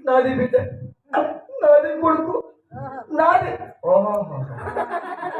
నాది బిడ్డ, నాది కొడుకు, నాది. ఓహో,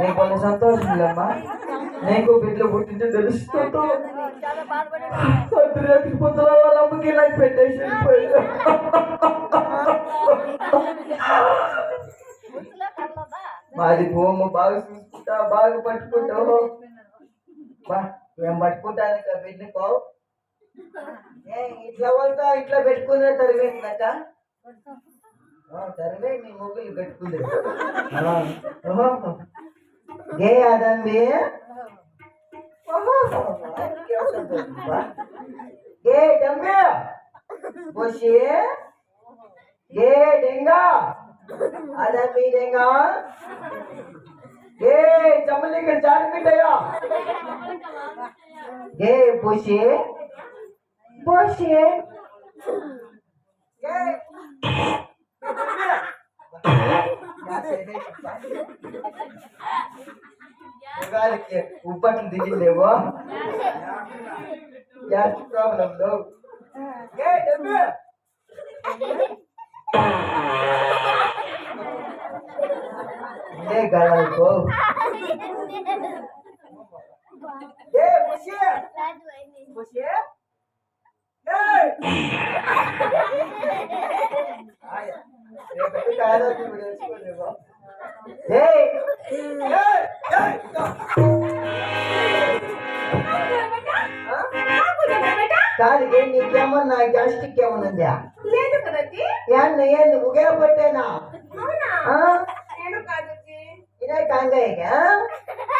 నీకు కొన్ని సంతోషంలేమ్మా. నీకు బిడ్డలు పుట్టించి తెలుస్తుంటూ అర్ధరాత్రి పొద్దున వాళ్ళ అమ్మకి నాకు పెట్టేసి వెళ్ళిపోయా. మాది భూమి బాగా చూసుకుంటా, బాగా పట్టుకుంటావు. మేము పట్టుకుంటాను బిడ్డకో ఇట్లా పోతా ఇట్లా పెట్టుకునే తరివేందట. తరివే నీ మొగ్గులు పెట్టుకుంది. గే అదండి గే డమ్మే బోషి గే డెంగా అదండి డెంగా గే చమ్మలింగ చార్మిటయా గే బోషి బోషి గే ఉప్పట్లు దిగిలేవో గ్యాస్ ప్రాబ్లం లో ఇదే గడవకు కాదు నీకేమన్నా గ్యాస్ట్రిక్ ఏమన్నా లేదు కదండి. ఏంది ఉగే పట్టేనా ఇదే కాంగాయ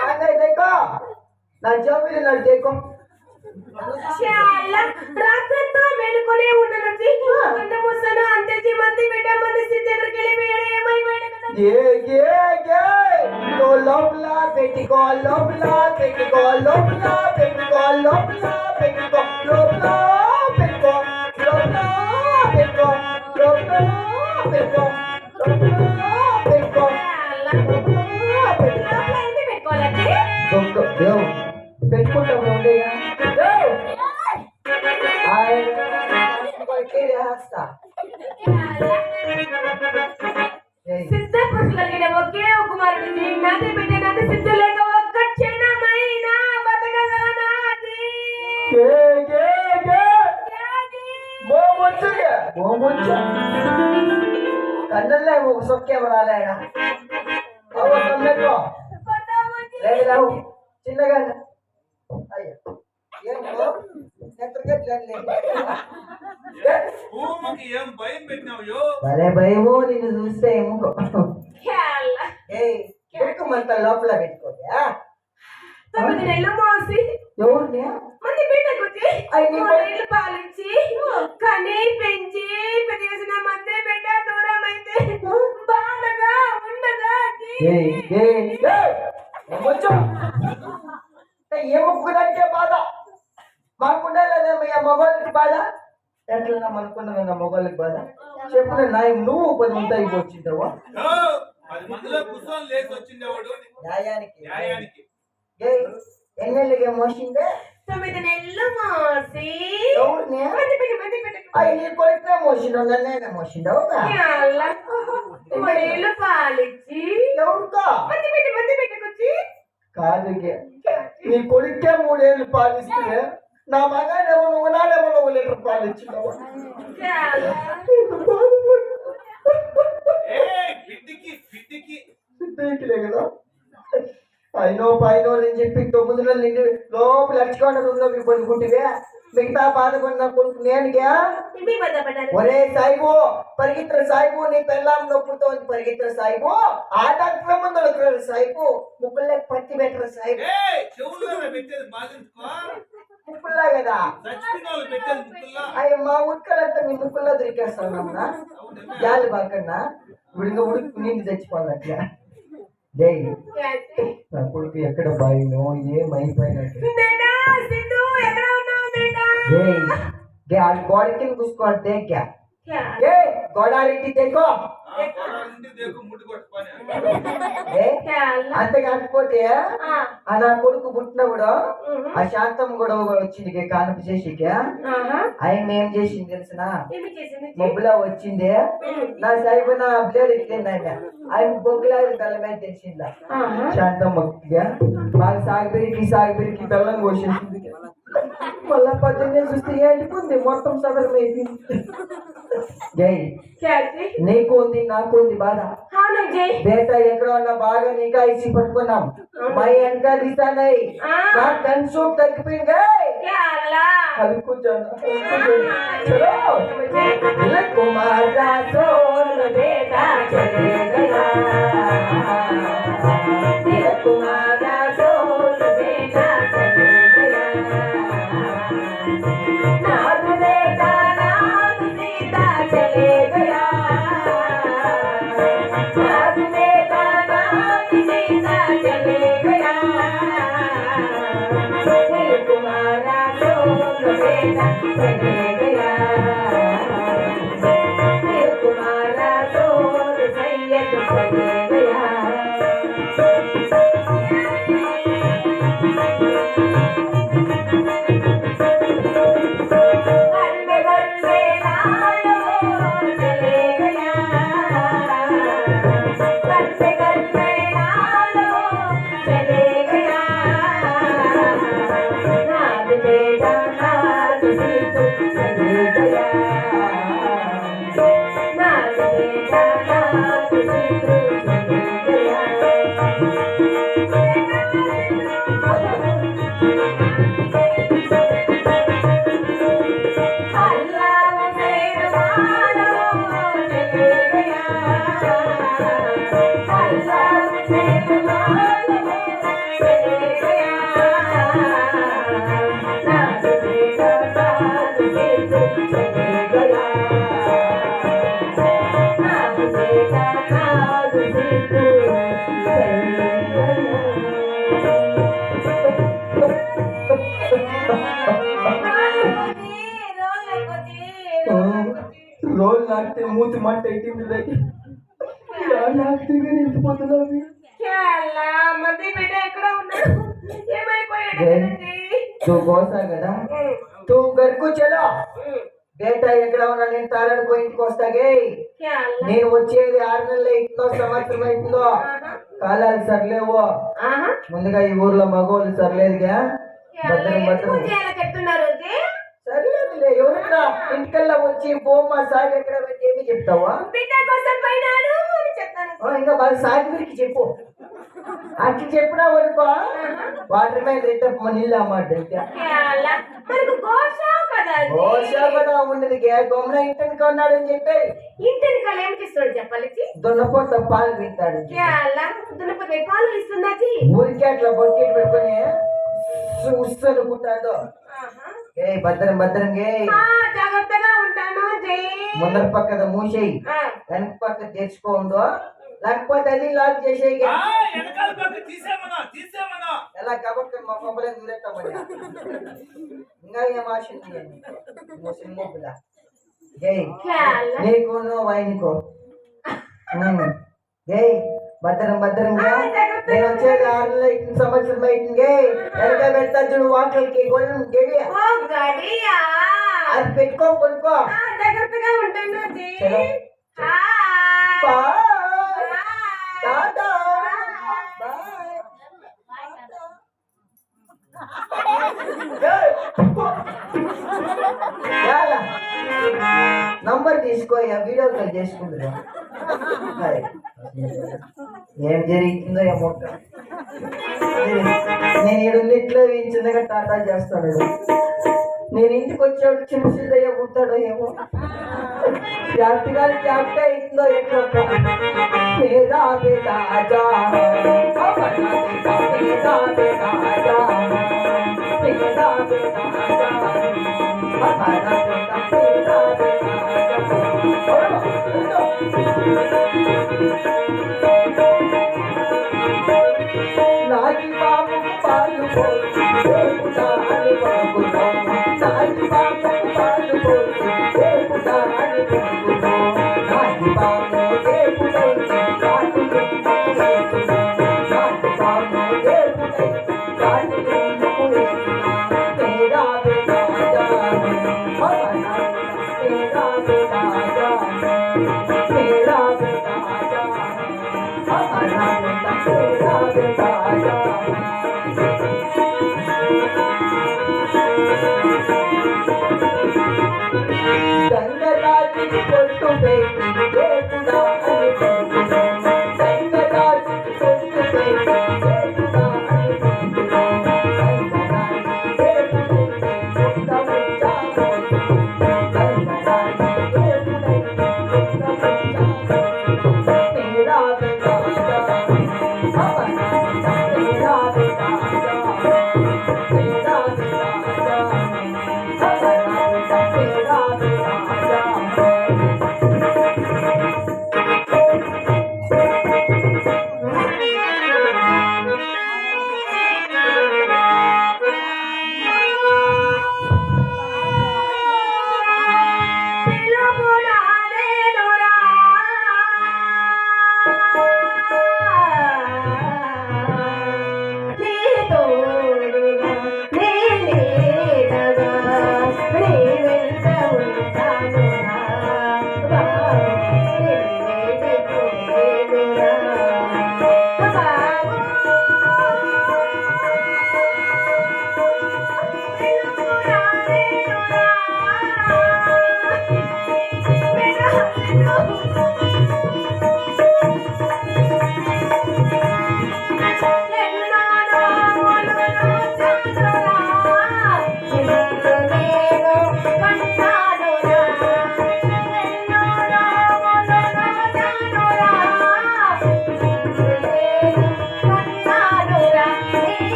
కాంగాయ దేకో నా జోబీలు నాకు దేకో రాత్రంతా మేలుకొనే ఉన్నానండి. అంతే మంది బిడ్డ మంది దగ్గరికి లోపల పెట్టుకో లోపల పెట్టుకో లోపల పెట్టుకో లోపల పెట్టుకో లోపల పెట్టుకో లోపల పెట్టుకో లోపల పెట్టుకో పెట్టుకుంటాం సిద్ధపురుషులగిన ఒకే కుమారుడిని నది బిడ్డ నది సిద్ధు లేక ఒక్క క్షణమైనా బతకగలనాది. కన్నుల్లో ఒక సొక్కేమో రాలేడా చిన్నగా భలే భయమో నిన్ను చూస్తే ఏమో పెట్టుకోమంత లోపల పెట్టుకోదా. 9 నెలలు మోసి ఎవరిని మంది బిడ్డకొచ్చి 3 ఏళ్ళు పాలించి కని పెంచి పెద్ద మధ్య బిడ్డ దూరం అయితే బాధగా ఉండగా ఏ మొక్కుదానికే బాధ మాకుండే లేదమ్మా మగవాళ్ళకి బాధ. ఎట్లా మనకున్నది నా మగవాళ్ళకి బాధ చెప్పు. నువ్వు 10 మంది అయిపోవచ్చింటావా న్యాయానికి ఎన్నెళ్ళగా మోసిందే 9 నెలలు మోసి నీ కొడుకునే మోసిండు నన్నే మోసిండవు 3 ఏళ్ళు పాలించి ఎవరికా మంది బిడ్డకొచ్చి కాదు నీ కొడుకే 3 ఏళ్ళు పాలిస్తే నా మగానేమో నువ్వు నాడేమో 1 లీటర్ పాలిచ్చినావు. పైన పైన అని చెప్పి 9 నెలలు నిండి లోపల లక్షకోండ రూమ్ లోకి పొందుకుంటే మిగతా బాధపడిన కొడుకు నేనుగా ఇవి బాధపడ్డారు. ఒరే సాయిబు పరిగెత్తర సాయిబు నీ పెళ్ళాం నొప్పుతో పరిగెత్తర సాయిబు ఆ డాక్టర్ ముందు సాయిబు ముక్కుల్లోకి పత్తి పెట్టరు సాయిబు ముక్కుల్లా కదా అయ్యి మా ఉక్కలంతా మీ ముక్కుల్లో దొరికేస్తానమ్మా జాలి బాకన్నా ఇప్పుడు ఇంకా ఉడుకు నీళ్ళు తెచ్చిపోవాలట్లా జై నా కొడుకు ఎక్కడ బాయినో ఏమైపోయినట్టు బేటా సిద్ధు ఎక్కడ ఉన్నావు బేటా? జై గే ఆ గోడ కింద కూసుకోండి దేక్యా ఏ గోడారెడ్డి దేకో అంత కాకపోతే ఆ నా కొడుకు పుట్టినప్పుడు ఆ శాంతం కూడా వచ్చింది కానుక చేసిక ఆయన ఏం చేసింది తెలిసిన మొబ్బులా వచ్చింది నా సైబు నా బ్లేడ్ ఎక్కింది ఆయన బొగ్గులా బెల్ల మీద తెలిసిందా శాంతం మొక్కిగా బాగా సాగిపిరికి బెల్లం కోసేసింది మళ్ళా 18 చూస్తే ఏడుకుంది మొత్తం సదరం అయిపోయింది జై నీకు ఉంది నాకు ఉంది బాధ బేట ఎక్కడ ఉన్నా బాగా నీకా ఇచ్చి పట్టుకున్నాం మా వెనక దిశానై నా కన్సూప్ తగ్గిపోయింది అది కూర్చోండి కుమారా సోల్ బేటా చలే గయా కుమారా సోల్ బేటా చలే గయా नाद बेटा नाद सीता चले गया नाद बेटा नाद सीता चले गया दिल तुम्हारा सोल बेटा चले गया दिल तुम्हारा सोल सैयद चले गया రోజు నాటితే మూతి మంట ఎట్టింది నాటితే నిండిపోతున్నావు तू కోసా కదా तू घर को चलो బేటా ఎక్కడ ఉన్నా నేను తాళాడుకో ఇంటికి వస్తాగే నేను వచ్చేది 6 నెలలు ఇంట్లో సంవత్సరం అవుతుందో కాలాలు సర్లేవో ముందుగా ఈ ఊర్లో మగవాళ్ళు సర్లేదుగా భద్రం భద్రం సర్లేదులే ఎవరన్నా ఇంటికల్లా వచ్చి బొమ్మ సాగి ఎక్కడ పెట్టి ఏమి చెప్తావా ఇంకా బాగా సాగిరికి చెప్పు అట్లా చెప్పినా వనుకో వాటర్ మీద రిటప్ నీళ్ళు అన్నమాట కూడా ఉండదు గొమ్మన ఇంటిని కొన్నాడు అని చెప్పి ఇంటిని కళ ఏం చేస్తాడు చెప్పాలి దున్నపోత పాలు పెడతాడు దున్నపోతే పాలు ఇస్తుందా ఊరికి అట్లా బొక్కెట్ పెట్టుకొని ఉస్తనుకుంటాడు ఏ భద్రం భద్రం జాగ్రత్తగా ఉంటాను ముందర పక్కన మూసేయి వెనక పక్క తెచ్చుకోండు లేకపోతే అది లాక్ చేసేయి ఎలా కాబట్టి మా మొబైల్ దూరెట్టామని ఇంకా ఏం ఆశ ముస్లిం మొబైల్ జై నీకును వైనికో జై భద్రం భద్రంగా నేను వచ్చేది 6 నెలలు సంవత్సరం అవుతుంది వెనక పెడతా చూడు వాకలకి గొడవ గడియ అది పెట్టుకో కొనుక్కో జాగ్రత్తగా ఉంటాను టాటా బాయ్ నంబర్ తీసుకో వీడియో కాల్ చేసుకుంటున్నా ఏం జరుగుతుందో ఏమో నేను ఇట్లా చిన్నగా టాటా చేస్తాడు నేను ఇంటికి వచ్చాడు చిన్న చిన్నయ్య పుట్టాడో ఏమో క్యాప్ట్ గారి క్యాప్ట్ అవుతుందో ఎట్లా పేదా పేదా ఆజా పేదా పేదా ఆజా పేదా పేదా ఆజా నాకి బాబు పాలు పోతాని పడుకున్నా నాకి బాబు పాలు పోతాని పడుకున్నా నాకి బాబు దేవుడై కాటు నాకి బాబు దేవుడై కాటు తేరా బేటా जा तेरा बेटा जा तेरा बेटा जा हमारा बेटा तेरा बेटा जा गंगराजी कोट्टू बेटी बेटा अरे गंगराजी कोट्टू बेटी बेटा अरे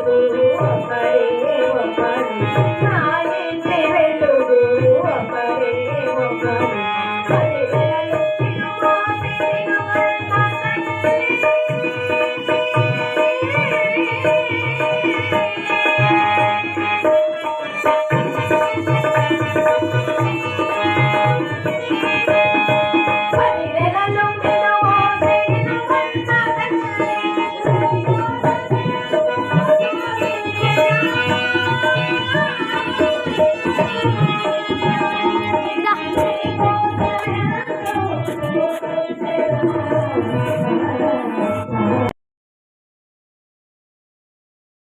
ఆ